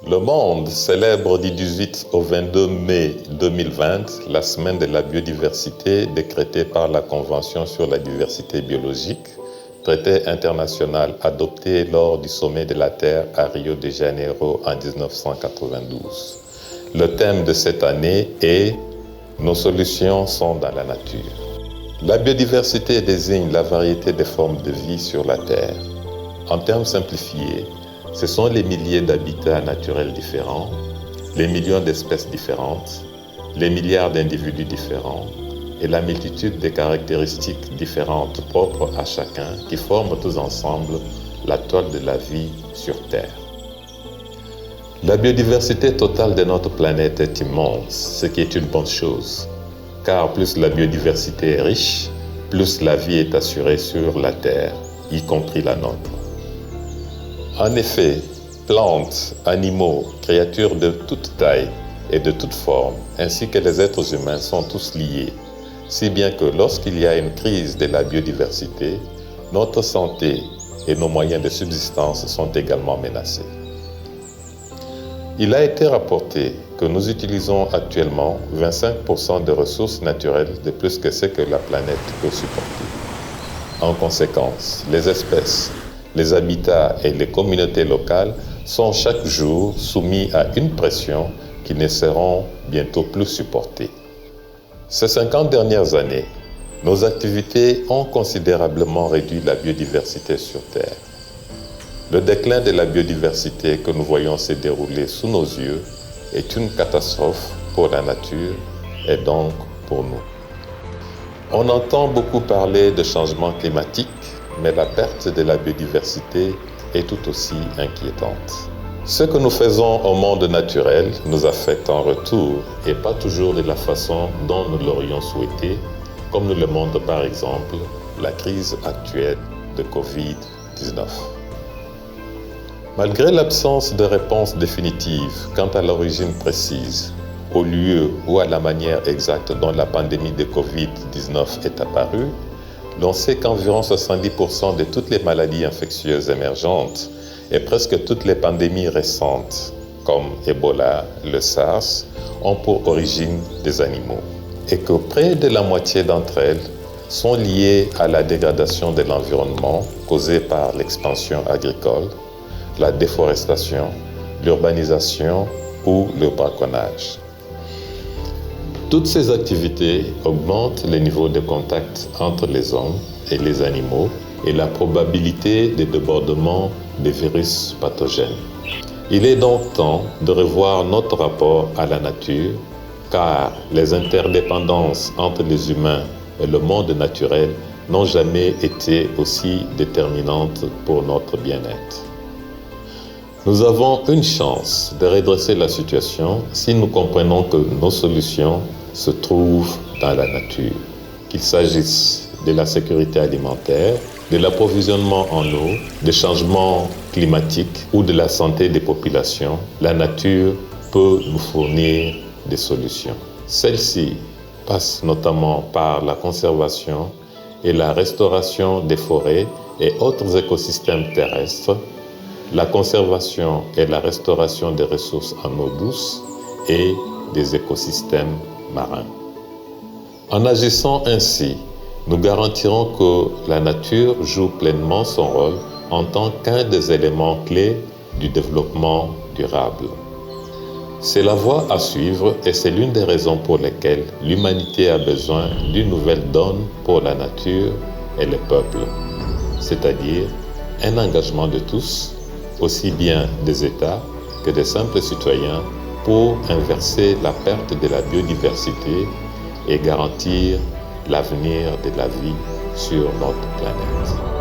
Le monde célèbre du 18 au 22 mai 2020 la semaine de la biodiversité décrétée par la Convention sur la diversité biologique, traité international adopté lors du sommet de la Terre à Rio de Janeiro en 1992. Le thème de cette année est « Nos solutions sont dans la nature ». La biodiversité désigne la variété des formes de vie sur la Terre. En termes simplifiés, ce sont les milliers d'habitats naturels différents, les millions d'espèces différentes, les milliards d'individus différents et la multitude de caractéristiques différentes propres à chacun qui forment tous ensemble la toile de la vie sur Terre. La biodiversité totale de notre planète est immense, ce qui est une bonne chose, car plus la biodiversité est riche, plus la vie est assurée sur la Terre, y compris la nôtre. En effet, plantes, animaux, créatures de toute taille et de toute forme, ainsi que les êtres humains sont tous liés, si bien que lorsqu'il y a une crise de la biodiversité, notre santé et nos moyens de subsistance sont également menacés. Il a été rapporté que nous utilisons actuellement 25% de ressources naturelles de plus que ce que la planète peut supporter. En conséquence, les espèces, les habitats et les communautés locales sont chaque jour soumis à une pression qui ne seront bientôt plus supportées. Ces 50 dernières années, nos activités ont considérablement réduit la biodiversité sur Terre. Le déclin de la biodiversité que nous voyons se dérouler sous nos yeux est une catastrophe pour la nature et donc pour nous. On entend beaucoup parler de changement climatique, mais la perte de la biodiversité est tout aussi inquiétante. Ce que nous faisons au monde naturel nous affecte en retour et pas toujours de la façon dont nous l'aurions souhaité, comme nous le montre par exemple la crise actuelle de Covid-19. Malgré l'absence de réponse définitive quant à l'origine précise, au lieu ou à la manière exacte dont la pandémie de Covid-19 est apparue, l'on sait qu'environ 70% de toutes les maladies infectieuses émergentes et presque toutes les pandémies récentes, comme Ebola, le SARS, ont pour origine des animaux. Et que près de la moitié d'entre elles sont liées à la dégradation de l'environnement causée par l'expansion agricole, la déforestation, l'urbanisation ou le braconnage. Toutes ces activités augmentent les niveaux de contact entre les hommes et les animaux et la probabilité de débordement des virus pathogènes. Il est donc temps de revoir notre rapport à la nature, car les interdépendances entre les humains et le monde naturel n'ont jamais été aussi déterminantes pour notre bien-être. Nous avons une chance de redresser la situation si nous comprenons que nos solutions se trouvent dans la nature. Qu'il s'agisse de la sécurité alimentaire, de l'approvisionnement en eau, des changements climatiques ou de la santé des populations, la nature peut nous fournir des solutions. Celles-ci passent notamment par la conservation et la restauration des forêts et autres écosystèmes terrestres, la conservation et la restauration des ressources en eau douce et des écosystèmes marins. En agissant ainsi, nous garantirons que la nature joue pleinement son rôle en tant qu'un des éléments clés du développement durable. C'est la voie à suivre et c'est l'une des raisons pour lesquelles l'humanité a besoin d'une nouvelle donne pour la nature et les peuples, c'est-à-dire un engagement de tous, aussi bien des États que des simples citoyens, pour inverser la perte de la biodiversité et garantir l'avenir de la vie sur notre planète.